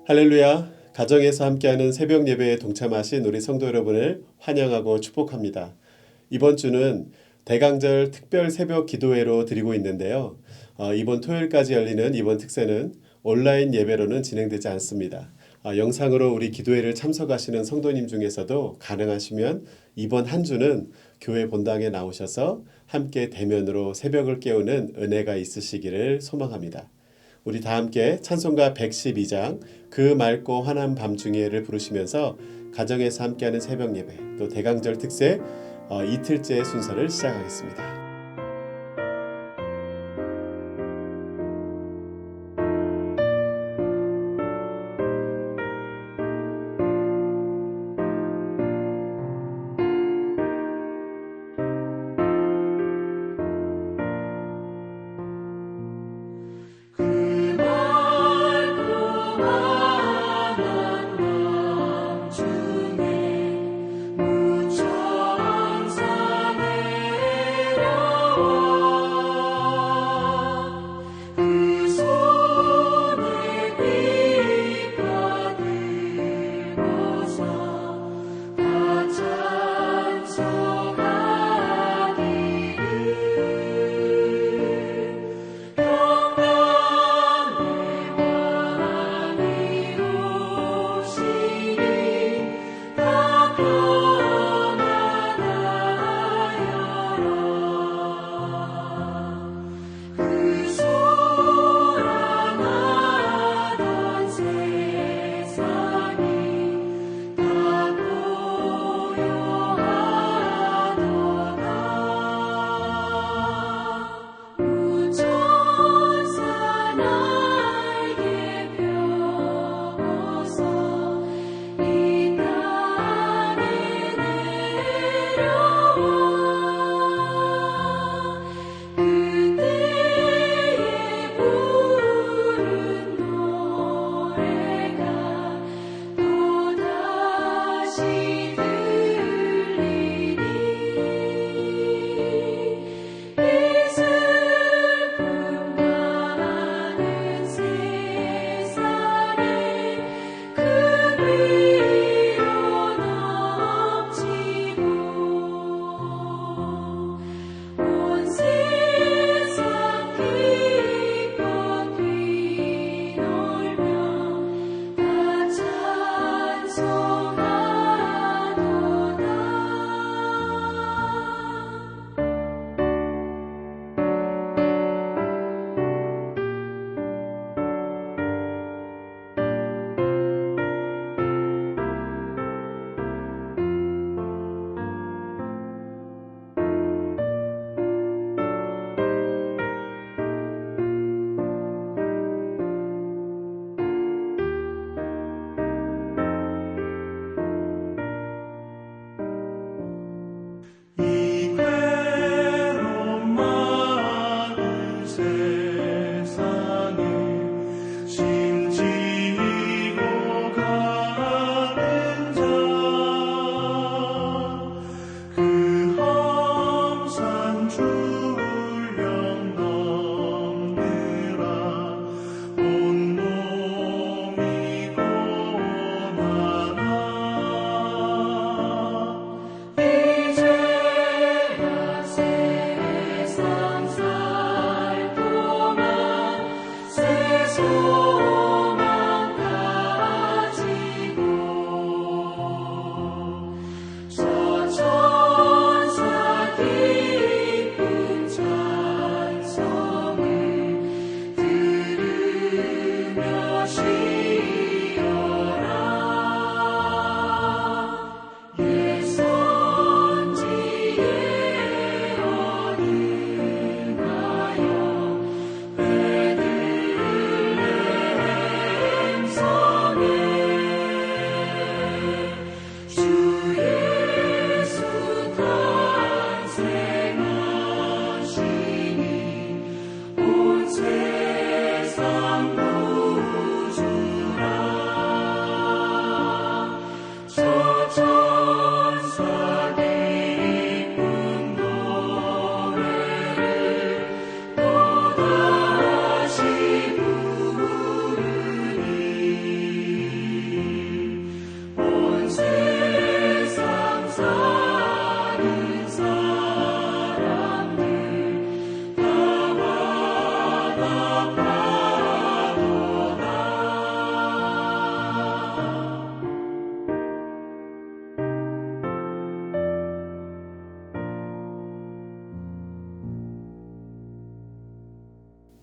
할렐루야! 가정에서 함께하는 새벽 예배에 동참하신 우리 성도 여러분을 환영하고 축복합니다. 이번 주는 대강절 특별 새벽 기도회로 드리고 있는데요. 이번 토요일까지 열리는 이번 특세는 온라인 예배로는 진행되지 않습니다. 영상으로 우리 기도회를 참석하시는 성도님 중에서도 가능하시면 이번 한 주는 교회 본당에 나오셔서 함께 대면으로 새벽을 깨우는 은혜가 있으시기를 소망합니다. 우리 다 함께 찬송가 112장 그 맑고 환한 밤중에를 부르시면서 가정에서 함께하는 새벽 예배 또 대강절 특세 이틀째 순서를 시작하겠습니다.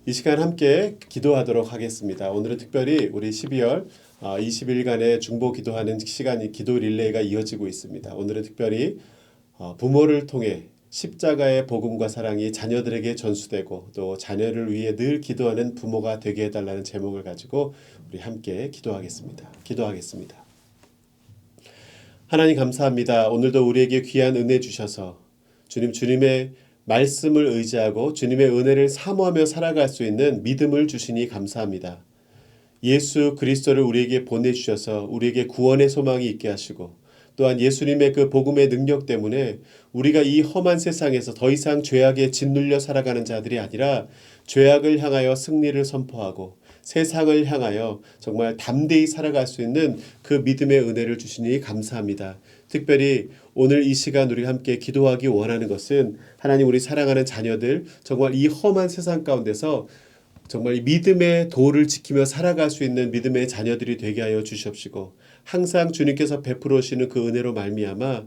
이 시간 함께 기도하도록 하겠습니다. 오늘은 특별히 우리 12월 20일간의 중보 기도하는 시간이 기도 릴레이가 이어지고 있습니다. 오늘은 특별히 부모를 통해 십자가의 복음과 사랑이 자녀들에게 전수되고 또 자녀를 위해 늘 기도하는 부모가 되게 해달라는 제목을 가지고 우리 함께 기도하겠습니다. 하나님 감사합니다. 오늘도 우리에게 귀한 은혜 주셔서 주님의 말씀을 의지하고 주님의 은혜를 사모하며 살아갈 수 있는 믿음을 주시니 감사합니다. 예수 그리스도를 우리에게 보내주셔서 우리에게 구원의 소망이 있게 하시고 또한 예수님의 그 복음의 능력 때문에 우리가 이 험한 세상에서 더 이상 죄악에 짓눌려 살아가는 자들이 아니라 죄악을 향하여 승리를 선포하고 세상을 향하여 정말 담대히 살아갈 수 있는 그 믿음의 은혜를 주시니 감사합니다. 특별히 오늘 이 시간 우리 함께 기도하기 원하는 것은 하나님 우리 사랑하는 자녀들 정말 이 험한 세상 가운데서 정말 믿음의 도를 지키며 살아갈 수 있는 믿음의 자녀들이 되게 하여 주시옵시고 항상 주님께서 베풀어 오시는 그 은혜로 말미암아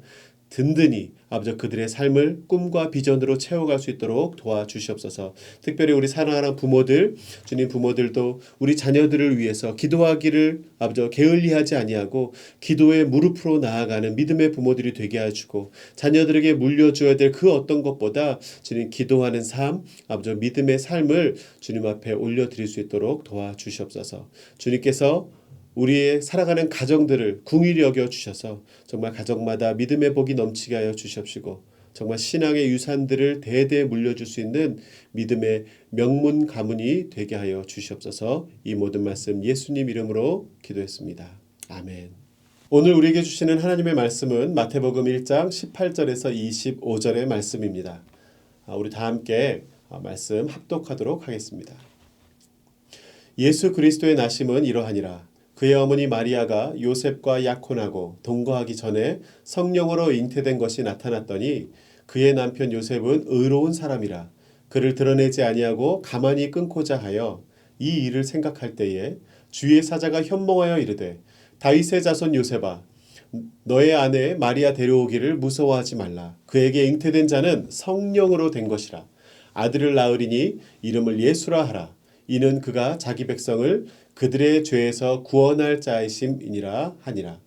든든히 아버지 그들의 삶을 꿈과 비전으로 채워갈 수 있도록 도와주시옵소서. 특별히 우리 사랑하는 부모들, 주님 부모들도 우리 자녀들을 위해서 기도하기를 아버지 게을리하지 아니하고 기도의 무릎으로 나아가는 믿음의 부모들이 되게 해주고 자녀들에게 물려줘야 될 그 어떤 것보다 주님 기도하는 삶, 아버지 믿음의 삶을 주님 앞에 올려드릴 수 있도록 도와주시옵소서. 주님께서 우리의 살아가는 가정들을 긍휼히 여겨 주셔서 정말 가정마다 믿음의 복이 넘치게 하여 주시옵시고 정말 신앙의 유산들을 대대에 물려줄 수 있는 믿음의 명문 가문이 되게 하여 주시옵소서. 이 모든 말씀 예수님 이름으로 기도했습니다. 아멘. 오늘 우리에게 주시는 하나님의 말씀은 마태복음 1장 18절에서 25절의 말씀입니다. 우리 다 함께 말씀 합독하도록 하겠습니다. 예수 그리스도의 나심은 이러하니라. 그의 어머니 마리아가 요셉과 약혼하고 동거하기 전에 성령으로 잉태된 것이 나타났더니 그의 남편 요셉은 의로운 사람이라 그를 드러내지 아니하고 가만히 끊고자 하여 이 일을 생각할 때에 주의 사자가 현몽하여 이르되 다윗의 자손 요셉아 너의 아내 마리아 데려오기를 무서워하지 말라. 그에게 잉태된 자는 성령으로 된 것이라. 아들을 낳으리니 이름을 예수라 하라. 이는 그가 자기 백성을 그들의 죄에서 구원할 자이심이니라 하니라.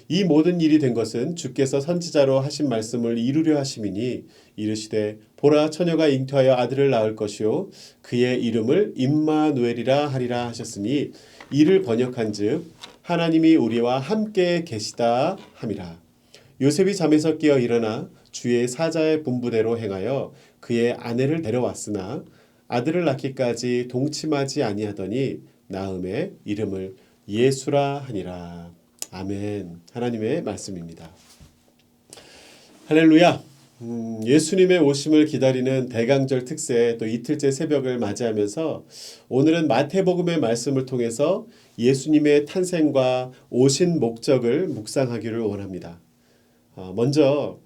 이 모든 일이 된 것은 주께서 선지자로 하신 말씀을 이루려 하심이니 이르시되 보라 처녀가 잉태하여 아들을 낳을 것이요 그의 이름을 임마누엘이라 하리라 하셨으니 이를 번역한즉 하나님이 우리와 함께 계시다 함이라. 요셉이 잠에서 깨어 일어나 주의 사자의 분부대로 행하여 그의 아내를 데려왔으나 아들을 낳기까지 동침하지 아니하더니 나음의 이름을 예수라 하니라. 아멘. 하나님의 말씀입니다. 할렐루야. 예수님의 오심을 기다리는 대강절 특세 또 이틀째 새벽을 맞이하면서 오늘은 마태복음의 말씀을 통해서 예수님의 탄생과 오신 목적을 묵상하기를 원합니다. 먼저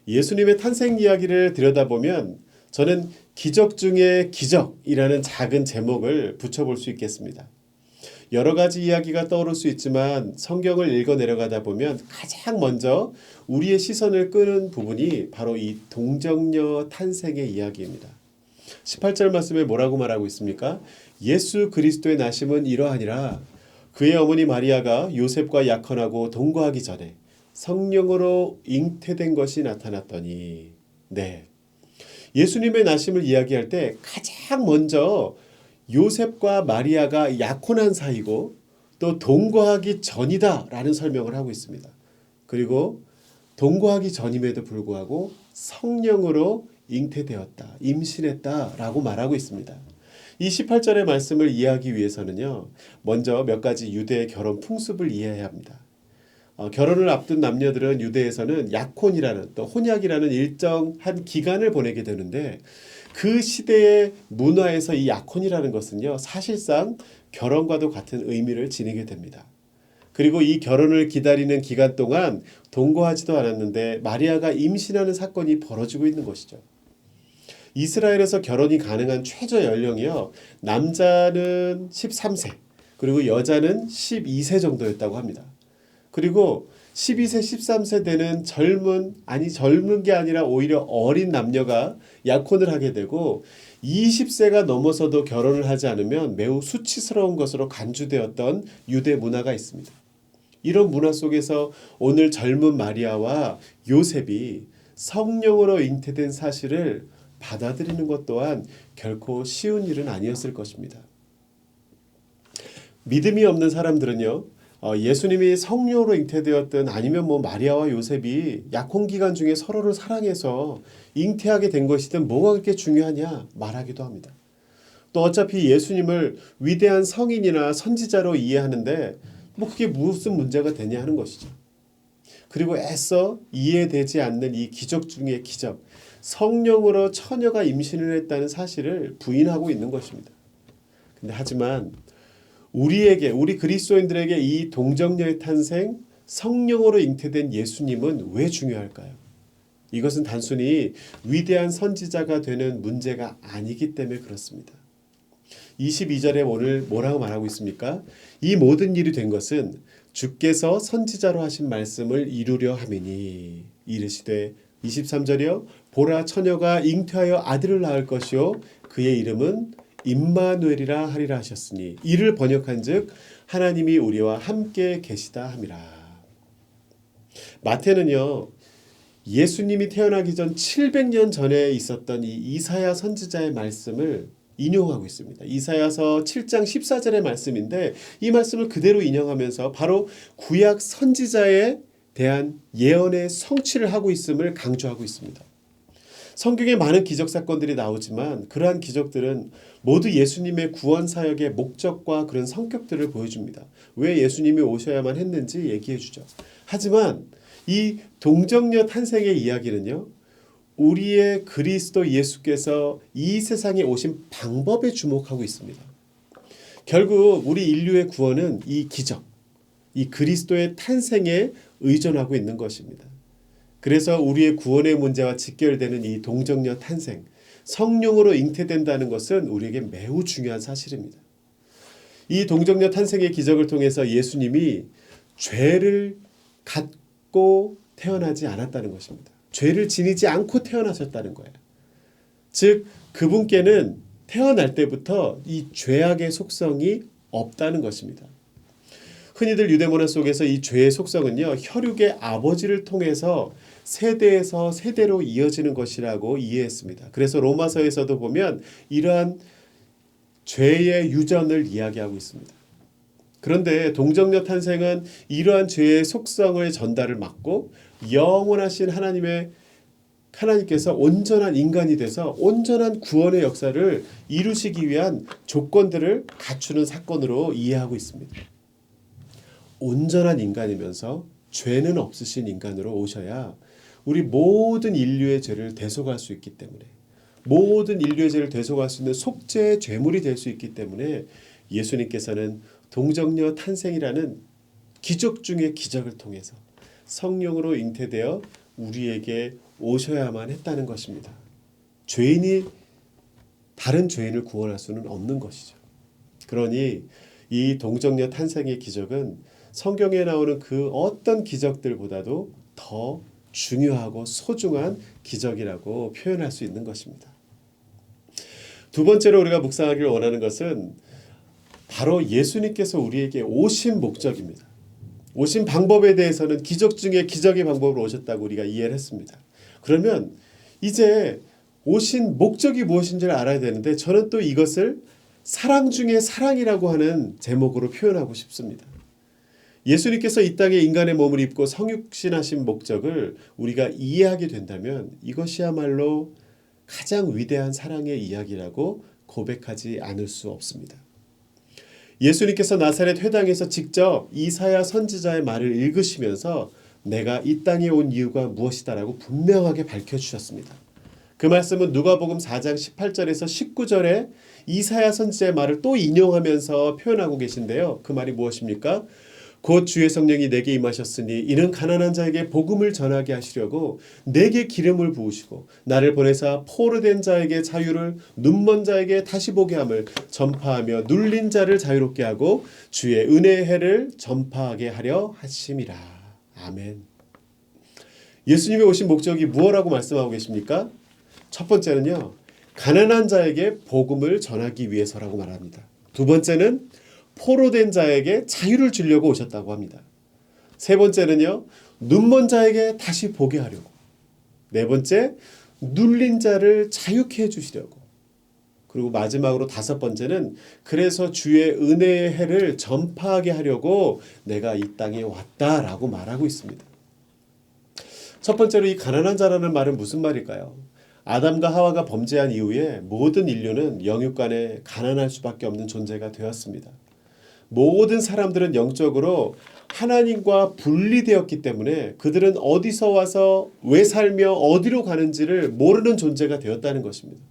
예수님의 탄생 이야기를 들여다보면 저는 기적 중에 기적이라는 작은 제목을 붙여볼 수 있겠습니다. 여러 가지 이야기가 떠오를 수 있지만 성경을 읽어 내려가다 보면 가장 먼저 우리의 시선을 끄는 부분이 바로 이 동정녀 탄생의 이야기입니다. 18절 말씀에 뭐라고 말하고 있습니까? 예수 그리스도의 나심은 이러하니라. 그의 어머니 마리아가 요셉과 약혼하고 동거하기 전에 성령으로 잉태된 것이 나타났더니 네. 예수님의 나심을 이야기할 때 가장 먼저 요셉과 마리아가 약혼한 사이고 또 동거하기 전이다 라는 설명을 하고 있습니다. 그리고 동거하기 전임에도 불구하고 성령으로 잉태되었다, 임신했다 라고 말하고 있습니다. 이 18절의 말씀을 이해하기 위해서는요. 먼저 몇 가지 유대의 결혼 풍습을 이해해야 합니다. 결혼을 앞둔 남녀들은 유대에서는 약혼이라는 또 혼약이라는 일정한 기간을 보내게 되는데 그 시대의 문화에서 이 약혼이라는 것은요. 사실상 결혼과도 같은 의미를 지니게 됩니다. 그리고 이 결혼을 기다리는 기간 동안 동거하지도 않았는데 마리아가 임신하는 사건이 벌어지고 있는 것이죠. 이스라엘에서 결혼이 가능한 최저 연령이요. 남자는 13세 그리고 여자는 12세 정도였다고 합니다. 그리고 12세, 13세 되는 젊은 게 아니라 오히려 어린 남녀가 약혼을 하게 되고 20세가 넘어서도 결혼을 하지 않으면 매우 수치스러운 것으로 간주되었던 유대 문화가 있습니다. 이런 문화 속에서 오늘 젊은 마리아와 요셉이 성령으로 잉태된 사실을 받아들이는 것 또한 결코 쉬운 일은 아니었을 것입니다. 믿음이 없는 사람들은요, 예수님이 성령으로 잉태되었든 아니면 마리아와 요셉이 약혼 기간 중에 서로를 사랑해서 잉태하게 된 것이든 뭐가 그렇게 중요하냐 말하기도 합니다. 또 어차피 예수님을 위대한 성인이나 선지자로 이해하는데 그게 무슨 문제가 되냐 하는 것이죠. 그리고 애써 이해되지 않는 이 기적 중의 기적, 성령으로 처녀가 임신을 했다는 사실을 부인하고 있는 것입니다. 근데 하지만 우리 그리스도인들에게 이 동정녀의 탄생, 성령으로 잉태된 예수님은 왜 중요할까요? 이것은 단순히 위대한 선지자가 되는 문제가 아니기 때문에 그렇습니다. 22절에 오늘 뭐라고 말하고 있습니까? 이 모든 일이 된 것은 주께서 선지자로 하신 말씀을 이루려 함이니 이르시되 23절이요 보라 처녀가 잉태하여 아들을 낳을 것이요 그의 이름은 임마누엘이라 하리라 하셨으니 이를 번역한즉 하나님이 우리와 함께 계시다 함이라. 마태는요 예수님이 태어나기 전 700년 전에 있었던 이 이사야 선지자의 말씀을 인용하고 있습니다. 이사야서 7장 14절의 말씀인데 이 말씀을 그대로 인용하면서 바로 구약 선지자에 대한 예언의 성취를 하고 있음을 강조하고 있습니다. 성경에 많은 기적 사건들이 나오지만 그러한 기적들은 모두 예수님의 구원 사역의 목적과 그런 성격들을 보여줍니다. 왜 예수님이 오셔야만 했는지 얘기해 주죠. 하지만 이 동정녀 탄생의 이야기는요. 우리의 그리스도 예수께서 이 세상에 오신 방법에 주목하고 있습니다. 결국 우리 인류의 구원은 이 기적, 이 그리스도의 탄생에 의존하고 있는 것입니다. 그래서 우리의 구원의 문제와 직결되는 이 동정녀 탄생, 성령으로 잉태된다는 것은 우리에게 매우 중요한 사실입니다. 이 동정녀 탄생의 기적을 통해서 예수님이 죄를 갖고 태어나지 않았다는 것입니다. 죄를 지니지 않고 태어나셨다는 거예요. 즉 그분께는 태어날 때부터 이 죄악의 속성이 없다는 것입니다. 흔히들 유대문화 속에서 이 죄의 속성은요 혈육의 아버지를 통해서 세대에서 세대로 이어지는 것이라고 이해했습니다. 그래서 로마서에서도 보면 이러한 죄의 유전을 이야기하고 있습니다. 그런데 동정녀 탄생은 이러한 죄의 속성의 전달을 막고 영원하신 하나님께서 온전한 인간이 돼서 온전한 구원의 역사를 이루시기 위한 조건들을 갖추는 사건으로 이해하고 있습니다. 온전한 인간이면서 죄는 없으신 인간으로 오셔야 우리 모든 인류의 죄를 대속할 수 있기 때문에 모든 인류의 죄를 대속할 수 있는 속죄의 죄물이 될 수 있기 때문에 예수님께서는 동정녀 탄생이라는 기적 중의 기적을 통해서 성령으로 잉태되어 우리에게 오셔야만 했다는 것입니다. 죄인이 다른 죄인을 구원할 수는 없는 것이죠. 그러니 이 동정녀 탄생의 기적은 성경에 나오는 그 어떤 기적들보다도 더 중요하고 소중한 기적이라고 표현할 수 있는 것입니다. 두 번째로 우리가 묵상하기를 원하는 것은 바로 예수님께서 우리에게 오신 목적입니다. 오신 방법에 대해서는 기적 중에 기적의 방법으로 오셨다고 우리가 이해를 했습니다. 그러면 이제 오신 목적이 무엇인지를 알아야 되는데 저는 또 이것을 사랑 중에 사랑이라고 하는 제목으로 표현하고 싶습니다. 예수님께서 이 땅에 인간의 몸을 입고 성육신하신 목적을 우리가 이해하게 된다면 이것이야말로 가장 위대한 사랑의 이야기라고 고백하지 않을 수 없습니다. 예수님께서 나사렛 회당에서 직접 이사야 선지자의 말을 읽으시면서 내가 이 땅에 온 이유가 무엇이다라고 분명하게 밝혀주셨습니다. 그 말씀은 누가복음 4장 18절에서 19절에 이사야 선지자의 말을 또 인용하면서 표현하고 계신데요. 그 말이 무엇입니까? 곧 주의 성령이 내게 임하셨으니 이는 가난한 자에게 복음을 전하게 하시려고 내게 기름을 부으시고 나를 보내사 포로된 자에게 자유를 눈먼 자에게 다시 보게 함을 전파하며 눌린 자를 자유롭게 하고 주의 은혜의 해를 전파하게 하려 하심이라. 아멘. 예수님이 오신 목적이 무엇이라고 말씀하고 계십니까? 첫 번째는요, 가난한 자에게 복음을 전하기 위해서라고 말합니다. 두 번째는 포로된 자에게 자유를 주려고 오셨다고 합니다. 세 번째는요, 눈먼 자에게 다시 보게 하려고. 네 번째, 눌린 자를 자유케 해주시려고. 그리고 마지막으로 다섯 번째는 그래서 주의 은혜의 해를 전파하게 하려고 내가 이 땅에 왔다라고 말하고 있습니다. 첫 번째로 이 가난한 자라는 말은 무슨 말일까요? 아담과 하와가 범죄한 이후에 모든 인류는 영육간에 가난할 수밖에 없는 존재가 되었습니다. 모든 사람들은 영적으로 하나님과 분리되었기 때문에 그들은 어디서 와서 왜 살며 어디로 가는지를 모르는 존재가 되었다는 것입니다.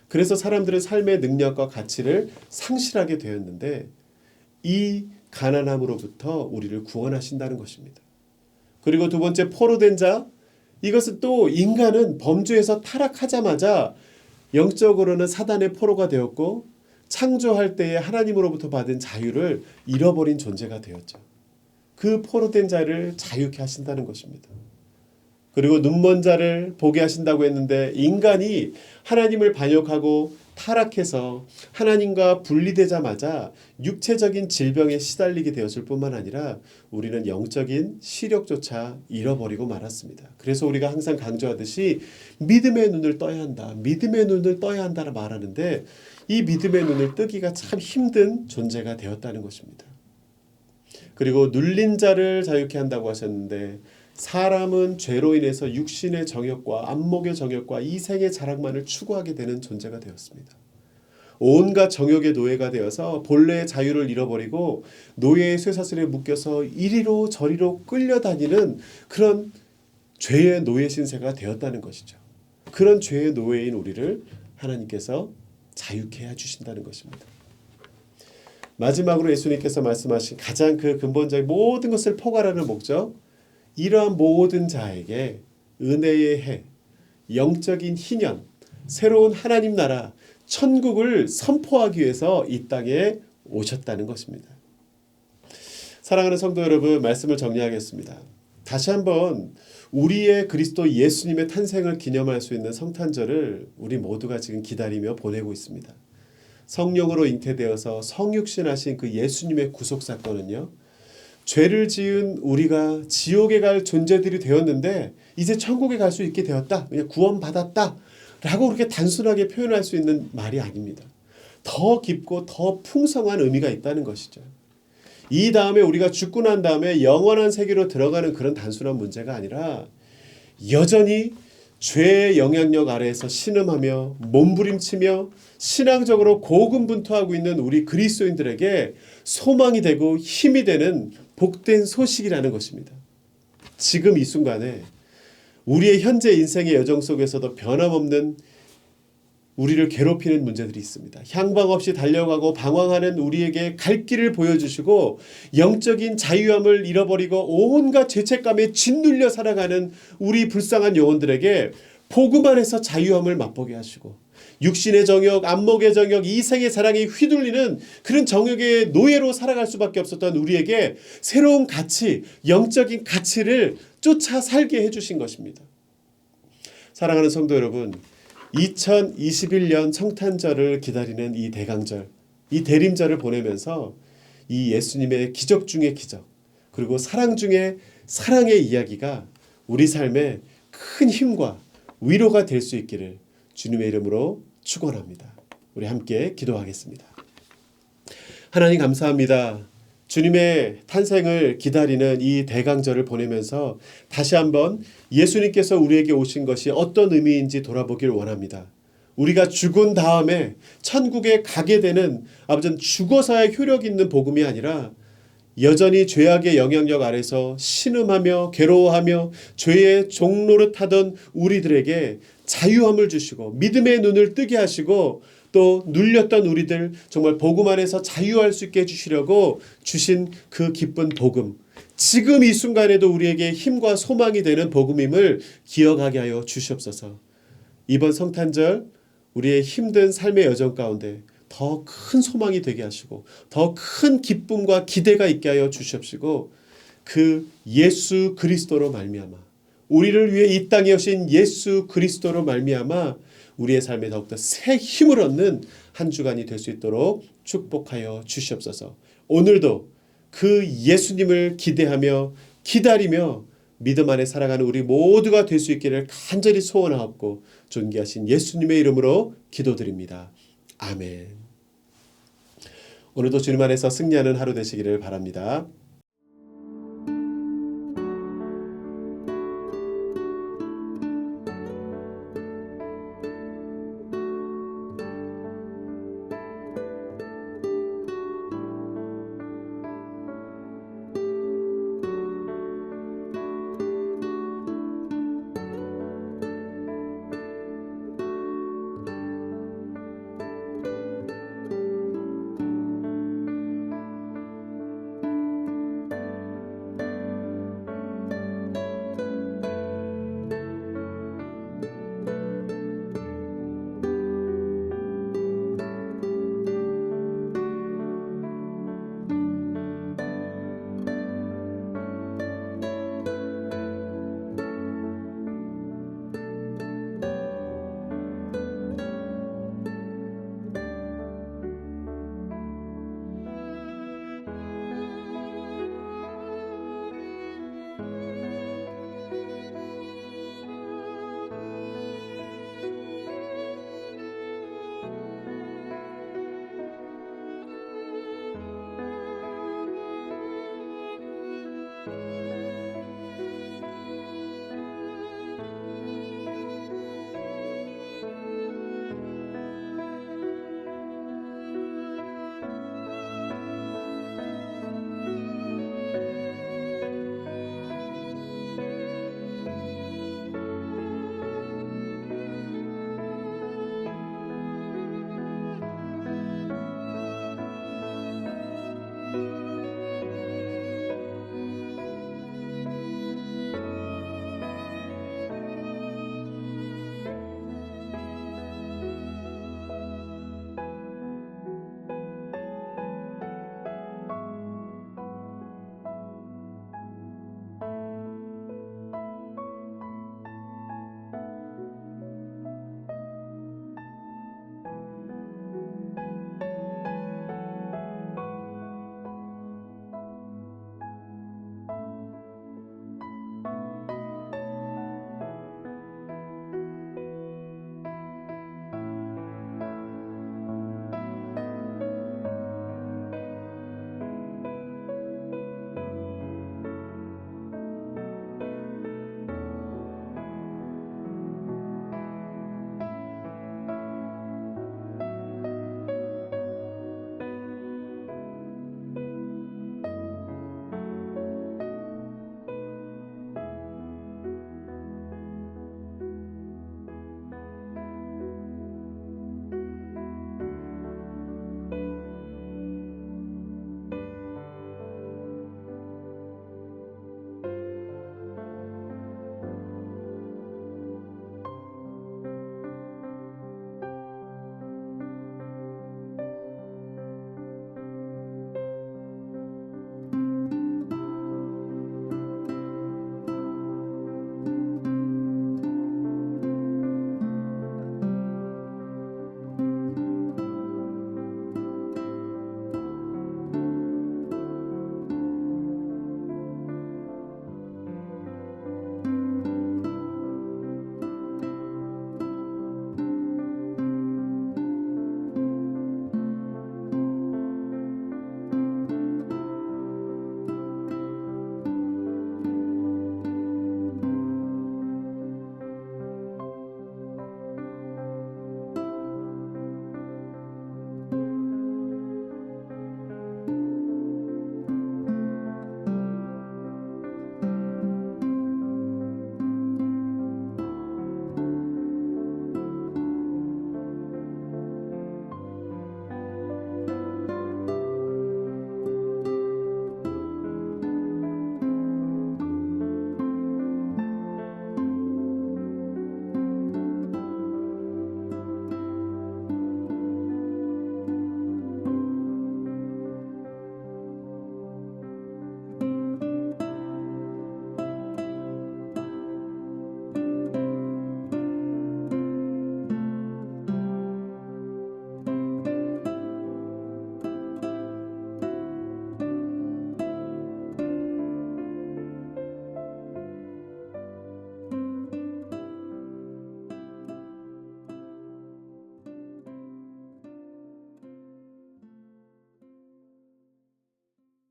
그래서 사람들은 삶의 능력과 가치를 상실하게 되었는데 이 가난함으로부터 우리를 구원하신다는 것입니다. 그리고 두 번째, 포로된 자, 이것은 또 인간은 범죄에서 타락하자마자 영적으로는 사단의 포로가 되었고 창조할 때에 하나님으로부터 받은 자유를 잃어버린 존재가 되었죠. 그 포로된 자를 자유케 하신다는 것입니다. 그리고 눈먼 자를 보게 하신다고 했는데 인간이 하나님을 반역하고 타락해서 하나님과 분리되자마자 육체적인 질병에 시달리게 되었을 뿐만 아니라 우리는 영적인 시력조차 잃어버리고 말았습니다. 그래서 우리가 항상 강조하듯이 믿음의 눈을 떠야 한다. 믿음의 눈을 떠야 한다라 말하는데 이 믿음의 눈을 뜨기가 참 힘든 존재가 되었다는 것입니다. 그리고 눌린 자를 자유케 한다고 하셨는데 사람은 죄로 인해서 육신의 정욕과 안목의 정욕과 이생의 자랑만을 추구하게 되는 존재가 되었습니다. 온갖 정욕의 노예가 되어서 본래의 자유를 잃어버리고 노예의 쇠사슬에 묶여서 이리로 저리로 끌려다니는 그런 죄의 노예 신세가 되었다는 것이죠. 그런 죄의 노예인 우리를 하나님께서 자유케 해주신다는 것입니다. 마지막으로 예수님께서 말씀하신 가장 그 근본적인 모든 것을 포괄하는 목적, 이러한 모든 자에게 은혜의 해, 영적인 희년, 새로운 하나님 나라, 천국을 선포하기 위해서 이 땅에 오셨다는 것입니다. 사랑하는 성도 여러분, 말씀을 정리하겠습니다. 다시 한번 우리의 그리스도 예수님의 탄생을 기념할 수 있는 성탄절을 우리 모두가 지금 기다리며 보내고 있습니다. 성령으로 잉태되어서 성육신하신 그 예수님의 구속사건은요, 죄를 지은 우리가 지옥에 갈 존재들이 되었는데 이제 천국에 갈 수 있게 되었다, 그냥 구원받았다 라고 그렇게 단순하게 표현할 수 있는 말이 아닙니다. 더 깊고 더 풍성한 의미가 있다는 것이죠. 이 다음에 우리가 죽고 난 다음에 영원한 세계로 들어가는 그런 단순한 문제가 아니라 여전히 죄의 영향력 아래에서 신음하며 몸부림치며 신앙적으로 고군분투하고 있는 우리 그리스도인들에게 소망이 되고 힘이 되는 복된 소식이라는 것입니다. 지금 이 순간에 우리의 현재 인생의 여정 속에서도 변함없는 우리를 괴롭히는 문제들이 있습니다. 향방 없이 달려가고 방황하는 우리에게 갈 길을 보여주시고 영적인 자유함을 잃어버리고 온갖 죄책감에 짓눌려 살아가는 우리 불쌍한 영혼들에게 복음 안에서 자유함을 맛보게 하시고 육신의 정욕, 안목의 정욕, 이생의 사랑에 휘둘리는 그런 정욕의 노예로 살아갈 수밖에 없었던 우리에게 새로운 가치, 영적인 가치를 쫓아 살게 해주신 것입니다. 사랑하는 성도 여러분, 2021년 성탄절을 기다리는 이 대강절, 이 대림절을 보내면서 이 예수님의 기적 중의 기적, 그리고 사랑 중의 사랑의 이야기가 우리 삶에 큰 힘과 위로가 될 수 있기를 주님의 이름으로 축원합니다. 우리 함께 기도하겠습니다. 하나님 감사합니다. 주님의 탄생을 기다리는 이 대강절을 보내면서 다시 한번 예수님께서 우리에게 오신 것이 어떤 의미인지 돌아보길 원합니다. 우리가 죽은 다음에 천국에 가게 되는 아버지는 죽어서야 효력 있는 복음이 아니라 여전히 죄악의 영향력 아래서 신음하며 괴로워하며 죄의 종노릇하던 우리들에게 자유함을 주시고 믿음의 눈을 뜨게 하시고 또 눌렸던 우리들 정말 복음 안에서 자유할 수 있게 해주시려고 주신 그 기쁜 복음, 지금 이 순간에도 우리에게 힘과 소망이 되는 복음임을 기억하게 하여 주시옵소서. 이번 성탄절 우리의 힘든 삶의 여정 가운데 더 큰 소망이 되게 하시고 더 큰 기쁨과 기대가 있게 하여 주시옵시고 그 예수 그리스도로 말미암아, 우리를 위해 이 땅에 오신 예수 그리스도로 말미암아 우리의 삶에 더욱더 새 힘을 얻는 한 주간이 될 수 있도록 축복하여 주시옵소서. 오늘도 그 예수님을 기대하며 기다리며 믿음 안에 살아가는 우리 모두가 될 수 있기를 간절히 소원하옵고 존귀하신 예수님의 이름으로 기도드립니다. 아멘. 오늘도 주님 안에서 승리하는 하루 되시기를 바랍니다.